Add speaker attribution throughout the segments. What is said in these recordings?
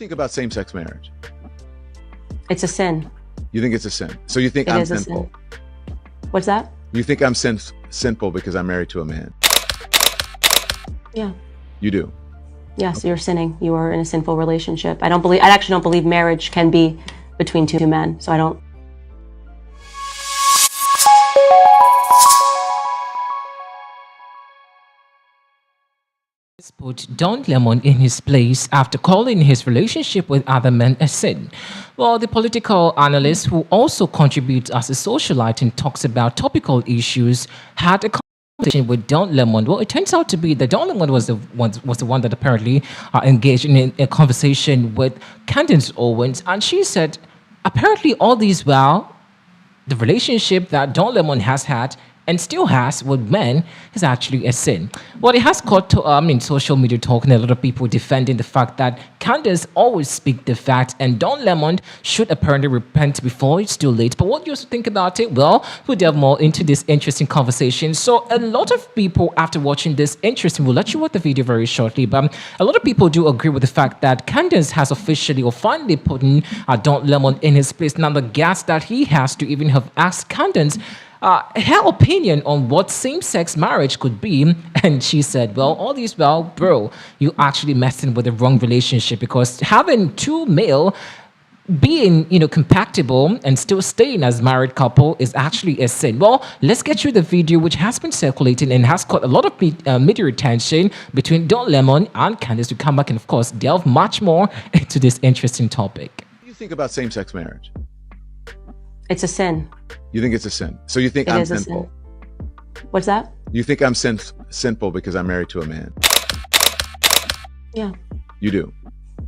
Speaker 1: Think about same-sex marriage.
Speaker 2: It's a sin.
Speaker 1: You think it's a sin? So you think
Speaker 2: It
Speaker 1: I'm
Speaker 2: is a
Speaker 1: sinful?
Speaker 2: sin. What's that?
Speaker 1: You think I'm sinful because I'm married to a man?
Speaker 2: Yeah.
Speaker 1: You do?
Speaker 2: Yes, you're sinning. You are in a sinful relationship. I actually don't believe marriage can be between two men. So I don't.
Speaker 3: Put Don Lemon in his place after calling his relationship with other men a sin. Well, the political analyst who also contributes as a socialite and talks about topical issues had a conversation with Don Lemon. Well, it turns out to be that Don Lemon was the one that apparently engaged in a conversation with Candace Owens, and she said apparently all these while the relationship that Don Lemon has had and still has with men is actually a sin. Well, it has caught to in social media talking, a lot of people defending the fact that Candace always speak the fact and Don Lemon should apparently repent before it's too late. But what do you think about it? Well, we'll delve more into this interesting conversation. So a lot of people, after watching this interesting, we'll let you watch the video very shortly, but a lot of people do agree with the fact that Candace has officially or finally put Don Lemon in his place. Now the gas that he has to even have asked Candace her opinion on what same-sex marriage could be, and she said, well, all these, well, bro, you actually messing with the wrong relationship, because having two male being, compatible and still staying as married couple is actually a sin. Well, let's get you the video which has been circulating and has caught a lot of media attention between Don Lemon and Candace to come back and, of course, delve much more into this interesting topic.
Speaker 1: What do you think about same-sex marriage?
Speaker 2: It's a sin.
Speaker 1: You think it's a sin? So you think
Speaker 2: It
Speaker 1: I'm
Speaker 2: is a
Speaker 1: sinful?
Speaker 2: sin. What's that?
Speaker 1: You think I'm sinful because I'm married to a man?
Speaker 2: Yeah.
Speaker 1: You do?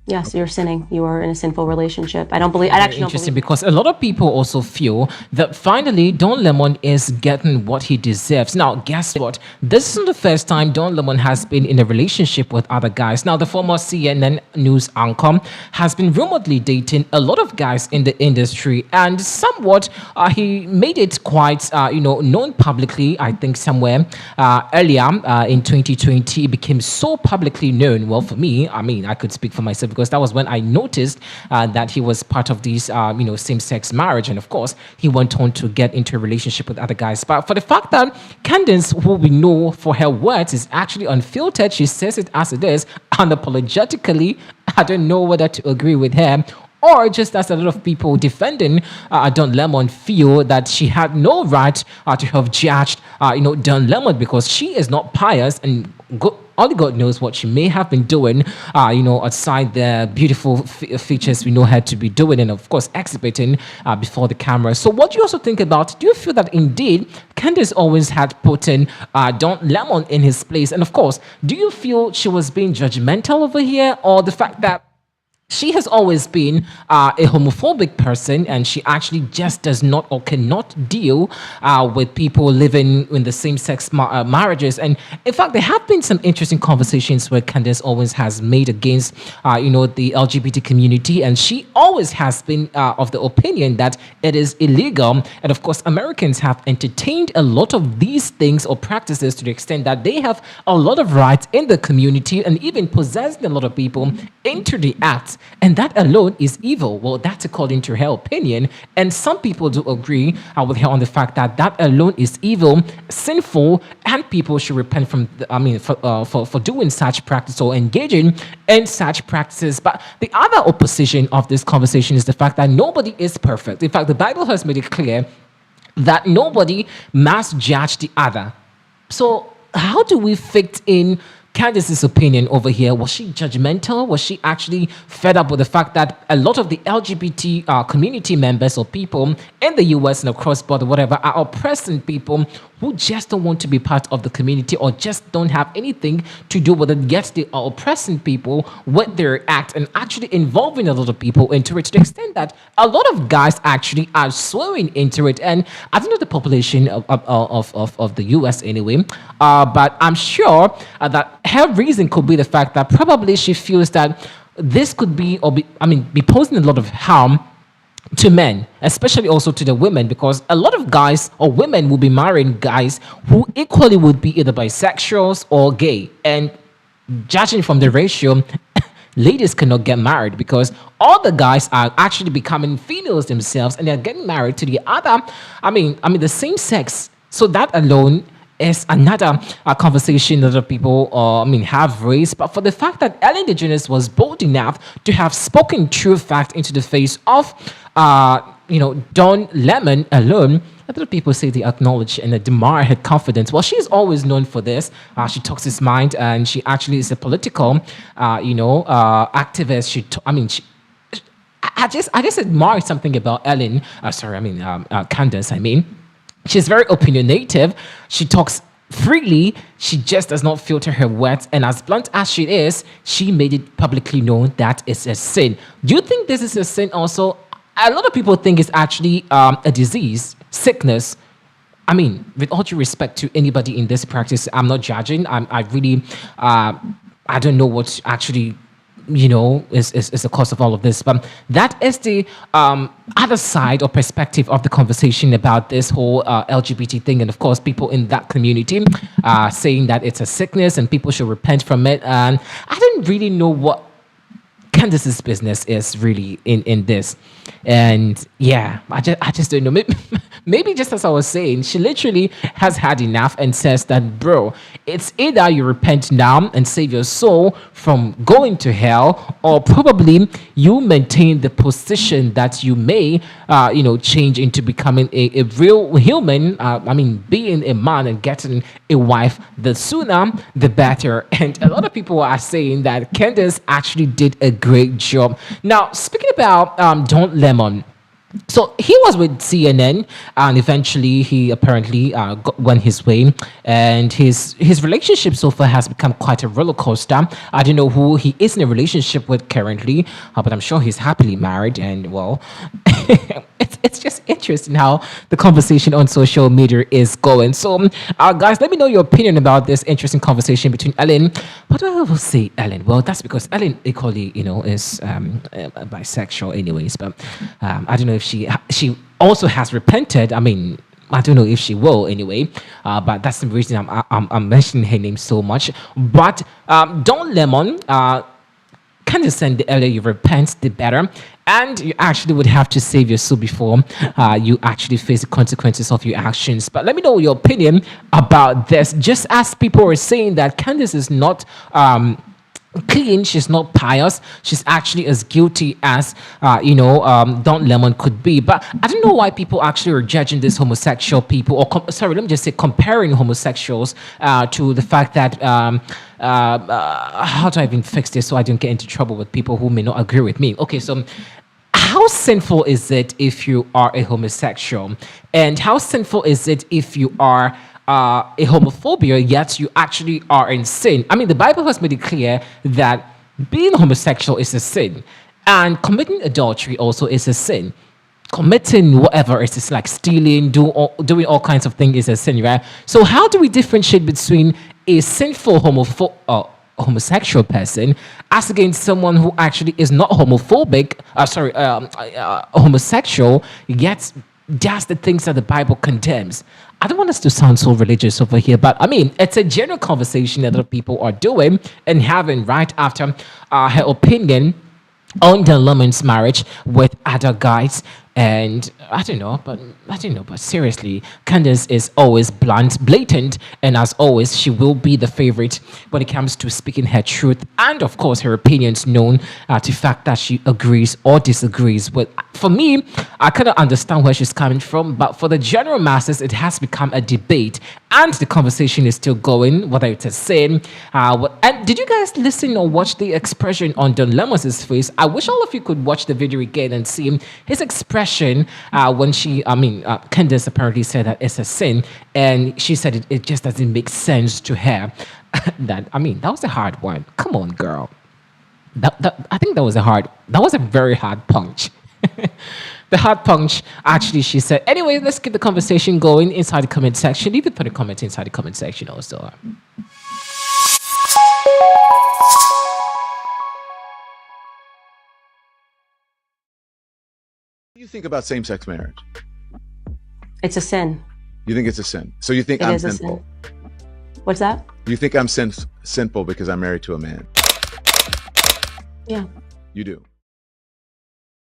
Speaker 2: Yes, you're sinning. You are in a sinful relationship. I actually don't
Speaker 3: Interesting,
Speaker 2: believe.
Speaker 3: because a lot of people also feel that finally Don Lemon is getting what he deserves. Now, guess what? This isn't the first time Don Lemon has been in a relationship with other guys. Now, the former CNN news anchor has been rumoredly dating a lot of guys in the industry, and somewhat he made it quite, known publicly. I think somewhere earlier in 2020, it became so publicly known. Well, for me, I could speak for myself, because that was when I noticed that he was part of these, same-sex marriage. And of course, he went on to get into a relationship with other guys. But for the fact that Candace, who we know for her words, is actually unfiltered, she says it as it is, unapologetically, I don't know whether to agree with her, or just as a lot of people defending Don Lemon feel that she had no right to have judged, Don Lemon, because she is not pious, and only God knows what she may have been doing, outside the beautiful features we know her to be doing, and of course exhibiting before the camera. So what do you also think about? Do you feel that indeed Candace always had put in Don Lemon in his place? And of course, do you feel she was being judgmental over here, or the fact that she has always been a homophobic person, and she actually just does not or cannot deal with people living in the same-sex marriages? And in fact, there have been some interesting conversations where Candace Owens has made against, the LGBT community, and she always has been of the opinion that it is illegal. And of course, Americans have entertained a lot of these things or practices to the extent that they have a lot of rights in the community, and even possessing a lot of people into the act. And that alone is evil. Well, that's according to her opinion. And some people do agree with her on the fact that that alone is evil, sinful, and people should repent from, for doing such practice or engaging in such practices. But the other opposition of this conversation is the fact that nobody is perfect. In fact, the Bible has made it clear that nobody must judge the other. So how do we fit in Candace's opinion over here? Was she judgmental? Was she actually fed up with the fact that a lot of the LGBT community members or people in the US and across border, whatever, are oppressing people who just don't want to be part of the community or just don't have anything to do with it, yet they are oppressing people with their act and actually involving a lot of people into it, to the extent that a lot of guys actually are swaying into it. And I don't know the population of the US anyway, but I'm sure that her reason could be the fact that probably she feels that this could be posing a lot of harm to men, especially also to the women, because a lot of guys or women will be marrying guys who equally would be either bisexuals or gay. And judging from the ratio, ladies cannot get married because all the guys are actually becoming females themselves and they're getting married to the other, the same sex. So that alone is another conversation that other people have raised. But for the fact that Ellen DeGeneres was bold enough to have spoken true fact into the face of Don Lemon alone, a lot of people say they acknowledge and admire her confidence. Well, she's always known for this. She talks his mind, and she actually is a political activist. I just admire something about Ellen. Candace. She's very opinionative. She talks freely. She just does not filter her words. And as blunt as she is, she made it publicly known that it's a sin. Do you think this is a sin also? A lot of people think it's actually a disease, sickness. With all due respect to anybody in this practice, I'm not judging. I don't know what actually is the cause of all of this. But that is the other side or perspective of the conversation about this whole LGBT thing. And of course, people in that community saying that it's a sickness and people should repent from it. And I didn't really know what Candace's business is really in this. And yeah, I just don't know. Maybe just as I was saying, she literally has had enough and says that, bro, it's either you repent now and save your soul from going to hell, or probably you maintain the position that you may, change into becoming a real human. Being a man and getting a wife, the sooner, the better. And a lot of people are saying that Candace actually did a great job. Now, speaking about Don Lemon, so he was with CNN, and eventually he apparently went his way, and his relationship so far has become quite a roller coaster. I don't know who he is in a relationship with currently, but I'm sure he's happily married, and well, it's just interesting how the conversation on social media is going. So, guys, let me know your opinion about this interesting conversation between Ellen. What do I will say, Ellen? Well, that's because Ellen equally, is bisexual, anyways. But I don't know if she also has repented. I don't know if she will anyway, but that's the reason I'm mentioning her name so much. But Don Lemon, Candace said the earlier you repent, the better. And you actually would have to save your soul before you actually face the consequences of your actions. But let me know your opinion about this. Just as people were saying that Candace is not clean, she's not pious, she's actually as guilty as Don Lemon could be. But I don't know why people actually are judging these homosexual people, or comparing homosexuals to the fact that how do I even fix this so I don't get into trouble with people who may not agree with me? Okay, so how sinful is it if you are a homosexual, and how sinful is it if you are a homophobia, yet you actually are in sin? The Bible has made it clear that being homosexual is a sin, and committing adultery also is a sin. Committing whatever it is, like stealing, doing all kinds of things, is a sin, right? So how do we differentiate between a sinful homosexual person as against someone who actually is not homophobic, homosexual, yet does the things that the Bible condemns? I don't want us to sound so religious over here, but it's a general conversation that other people are doing and having right after her opinion on Don Lemon's marriage with other guys. And I don't know, but seriously, Candace is always blunt, blatant, and as always, she will be the favorite when it comes to speaking her truth and, of course, her opinions known to the fact that she agrees or disagrees with. For me, I kind of understand where she's coming from, but for the general masses, it has become a debate, and the conversation is still going, whether it's a sin. And did you guys listen or watch the expression on Don Lemon's face? I wish all of you could watch the video again and see his expression when Candace apparently said that it's a sin, and she said it just doesn't make sense to her. That was a hard one. Come on, girl. I think that was a very hard punch. The hard punch, actually, she said. Anyway, let's keep the conversation going inside the comment section. Leave it for the comments inside the comment section also.
Speaker 1: What do you think about same-sex marriage?
Speaker 2: It's a sin.
Speaker 1: You think it's a sin? So you think
Speaker 2: It
Speaker 1: I'm
Speaker 2: is a
Speaker 1: sinful?
Speaker 2: sin. What's that?
Speaker 1: You think I'm sinful because I'm married to a man?
Speaker 2: Yeah.
Speaker 1: You do.